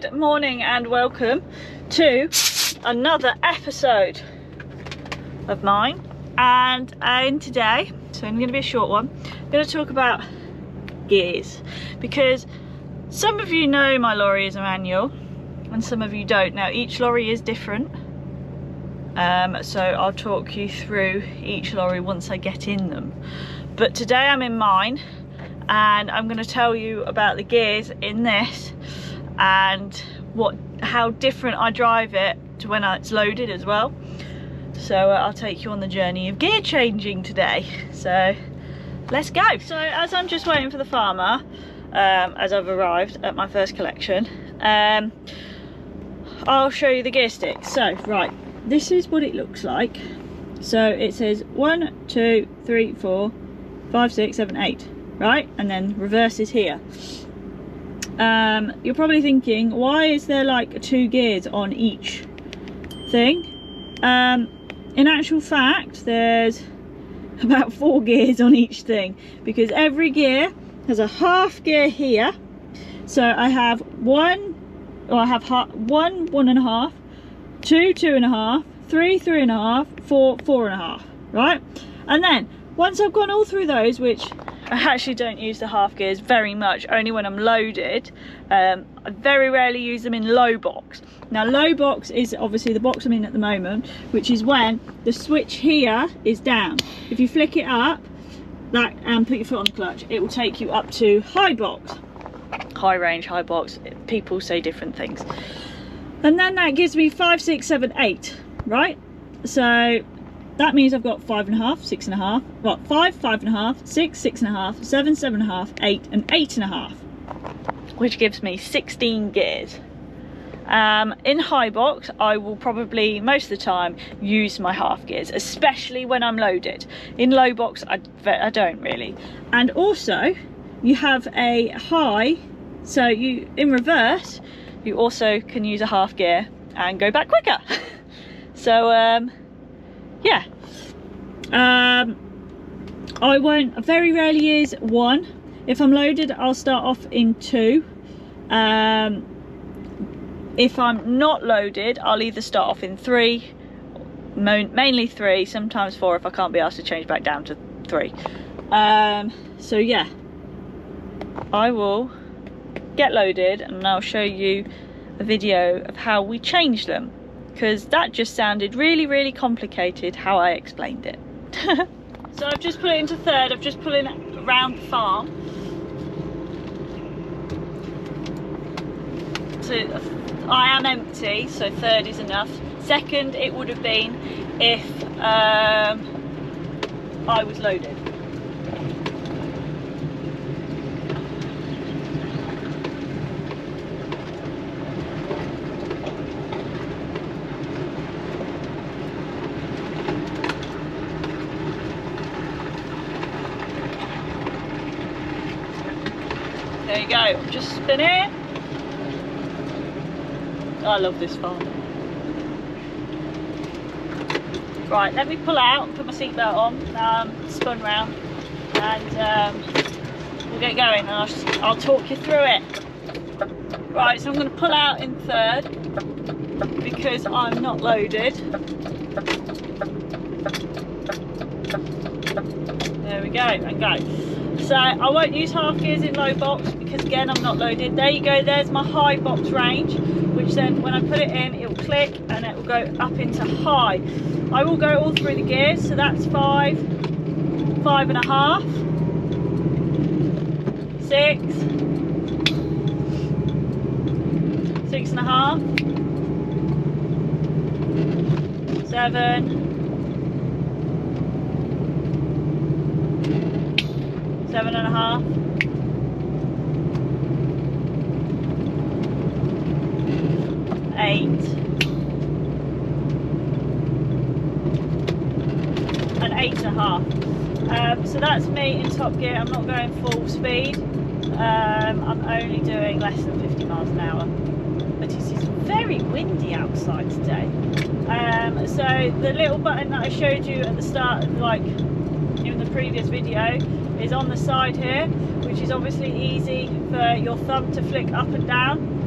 Good morning and welcome to another episode of mine. And today, so I'm going to be a short one, I'm going to talk about gears, because some of you know my lorry is a manual and some of you don't. Now each lorry is different, so I'll talk you through each lorry once I get in them. But today I'm in mine and I'm going to tell you about the gears in this and how different I drive it to when it's loaded as well. So I'll take you on the journey of gear changing today. So let's go. So as I'm just waiting for the farmer, as I've arrived at my first collection, I'll show you the gear sticks. So right, this is what it looks like. So it says 1, 2, 3, 4, 5, 6, 7, 8, right? And then reverse is here. You're probably thinking, why is there like 2 gears on each thing? In actual fact, there's about 4 gears on each thing, because every gear has a half gear here. So I have 1, 1.5, 2, 2.5, 3, 3.5, 4, 4.5, right? And then once I've gone all through those, which I actually don't use the half gears very much, only when I'm loaded. I very rarely use them in low box. Now low box is obviously the box I'm in at the moment, which is when the switch here is down. If you flick it up and put your foot on the clutch, it will take you up to high box. High range, high box, people say different things. And then that gives me 5, 6, 7, 8, right? So that means I've got 5.5, 6.5, well, 5, 5.5, 6, 6.5, 7, 7.5, 8, and 8.5, which gives me 16 gears. In high box, I will probably most of the time use my half gears, especially when I'm loaded. In low box, I don't really. And also, you have a high, so you in reverse, you also can use a half gear and go back quicker. So yeah, I won't very rarely use 1. If I'm loaded, I'll start off in 2. If I'm not loaded, I'll either start off in 3, mainly 3, sometimes 4 if I can't be asked to change back down to 3. So yeah, I will get loaded and I'll show you a video of how we change them, because that just sounded really complicated how I explained it. So I've just put it into 3rd, I've just put it around the farm. So I am empty, so 3rd is enough. 2nd it would have been if I was loaded. There you go, just spin it. I love this farm. Right, let me pull out and put my seatbelt on. Spun round and we'll get going and I'll talk you through it. Right, so I'm going to pull out in 3rd because I'm not loaded. There we go, and go. So I won't use half gears in low box because again I'm not loaded. There you go, there's my high box range, which then when I put it in, it will click and it will go up into high. I will go all through the gears, so that's 5, 5.5, 6, 6.5, 7, 7.5, 8, and 8.5. So that's me in top gear. I'm not going full speed. I'm only doing less than 50 miles an hour. But it is very windy outside today. So the little button that I showed you at the start, like in the previous video, is on the side here, which is obviously easy for your thumb to flick up and down.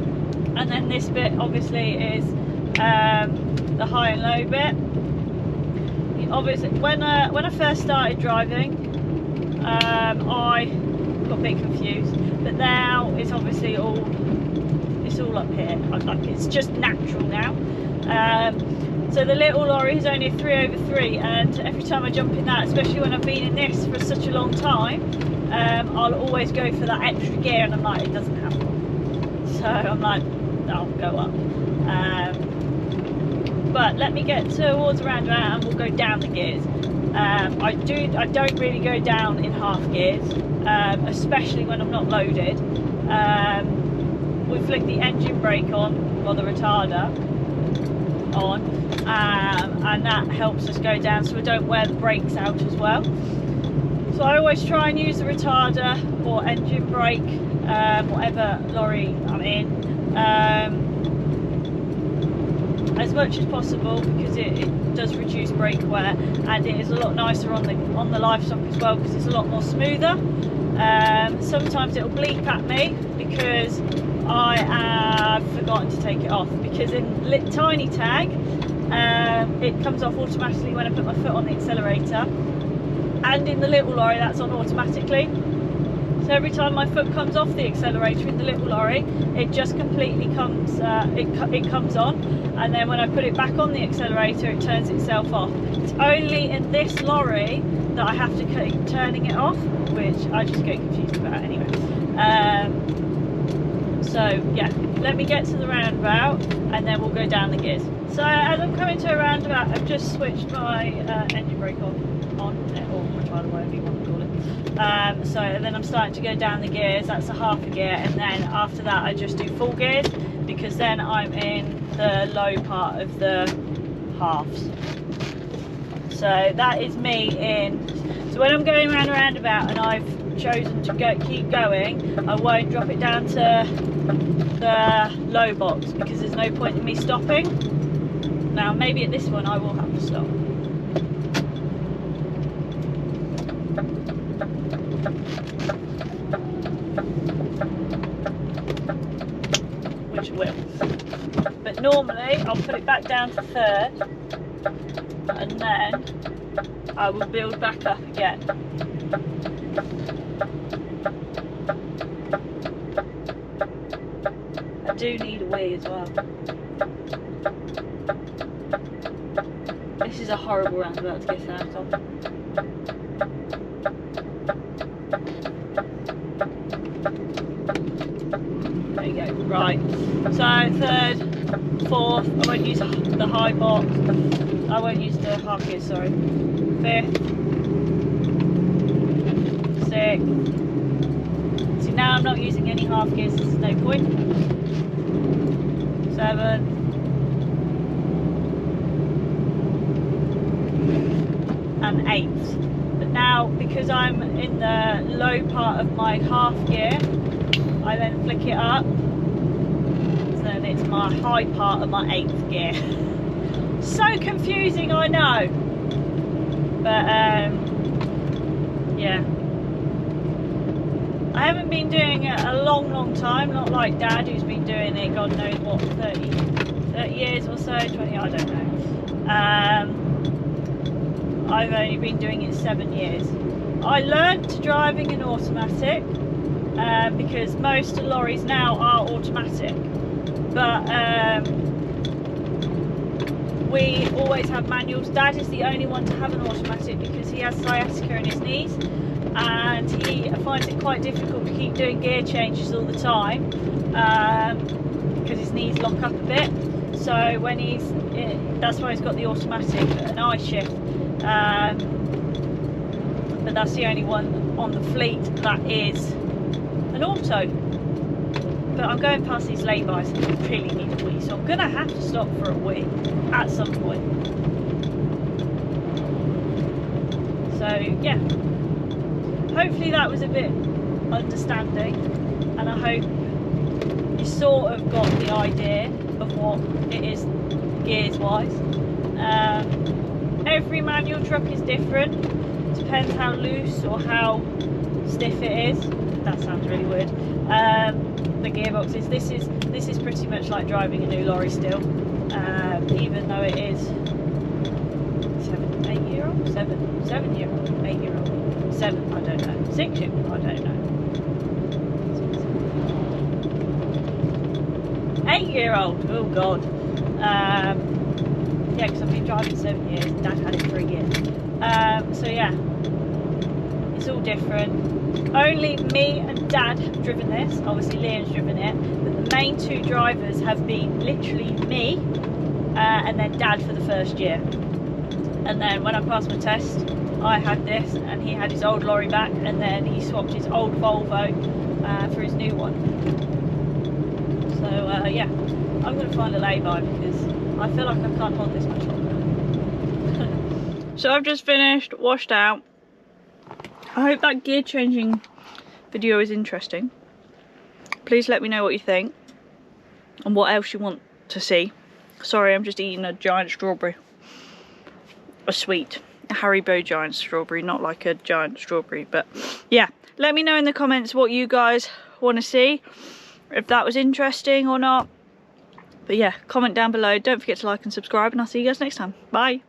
and then this bit obviously is the high and low bit. Obviously, when I first started driving, I got a bit confused, but now it's obviously all up here. It's just natural now. So the little lorry is only a 3/3, and every time I jump in that, especially when I've been in this for such a long time, I'll always go for that extra gear, and I'm like, it doesn't have one. So I'm like, I'll go up. But let me get towards the roundabout and we'll go down the gears. I don't really go down in half gears, especially when I'm not loaded. We flick the engine brake on, or the retarder on, and that helps us go down so we don't wear the brakes out as well. So I always try and use the retarder or engine brake, whatever lorry I'm in, as much as possible, because it does reduce brake wear, and it is a lot nicer on the livestock as well, because it's a lot more smoother. Sometimes it'll bleep at me because I have forgotten to take it off, because in tiny tag it comes off automatically when I put my foot on the accelerator, and in the little lorry that's on automatically. So every time my foot comes off the accelerator in the little lorry, it just completely comes it comes on, and then when I put it back on the accelerator, it turns itself off. It's only in this lorry that I have to keep turning it off, which I just get confused about anyway. So yeah, let me get to the roundabout and then we'll go down the gears. So as I'm coming to a roundabout, I've just switched my engine brake on, or retarder, whatever you want to call it. So then I'm starting to go down the gears. That's a half a gear, and then after that I just do full gears, because then I'm in the low part of the halves. So that is me in. So when I'm going around a roundabout and I've chosen to keep going, I won't drop it down to the low box, because there's no point in me stopping. Now maybe at this one I will have to stop. Which will. But normally I'll put it back down to third, and then I will build back up again. I do need a wee as well. This is a horrible roundabout to get out of. There you go, right. So third, fourth, I won't use the high box. I won't use the half gear, sorry. Fifth, sixth. See, now I'm not using any half gears, so there's no point. Seventh. And eighth. But now, because I'm in the low part of my half gear, I then flick it up, so then it's my high part of my eighth gear. So confusing, I know, but yeah, I haven't been doing it a long time, not like Dad, who's been doing it God knows what, 30 years or so, 20, I don't know. I've only been doing it 7 years. I learned to driving in automatic, because most lorries now are automatic, but we always have manuals. Dad is the only one to have an automatic because he has sciatica in his knees, and he finds it quite difficult to keep doing gear changes all the time, because his knees lock up a bit. So when that's why he's got the automatic, an I shift, but that's the only one on the fleet that is an auto. But I'm going past these lay-bys and I really need a wee, so I'm going to have to stop for a wee at some point. So yeah, hopefully that was a bit understanding, and I hope you sort of got the idea of what it is gears wise. Every manual truck is different, depends how loose or how stiff it is. that sounds really weird. The gearboxes. This is pretty much like driving a new lorry still, even though it is 7 year old, 8 year old, 7, I don't know, 6 year old, I don't know, 8 year old, oh god. Yeah, because I've been driving 7 years, Dad had it for a year. So yeah, it's all different. Only me and Dad have driven this. Obviously Liam's driven it, but the main 2 drivers have been literally me and then Dad for the first year. And then when I passed my test, I had this and he had his old lorry back, and then he swapped his old Volvo for his new one. So yeah, I'm going to find a lay-by because I feel like I can't hold this much longer. So I've just finished, washed out. I hope that gear changing video is interesting. Please let me know what you think and what else you want to see. Sorry, I'm just eating a giant strawberry. A sweet, a Haribo giant strawberry, not like a giant strawberry. But yeah, let me know in the comments what you guys want to see, if that was interesting or not. But yeah, comment down below. Don't forget to like and subscribe, and I'll see you guys next time. Bye.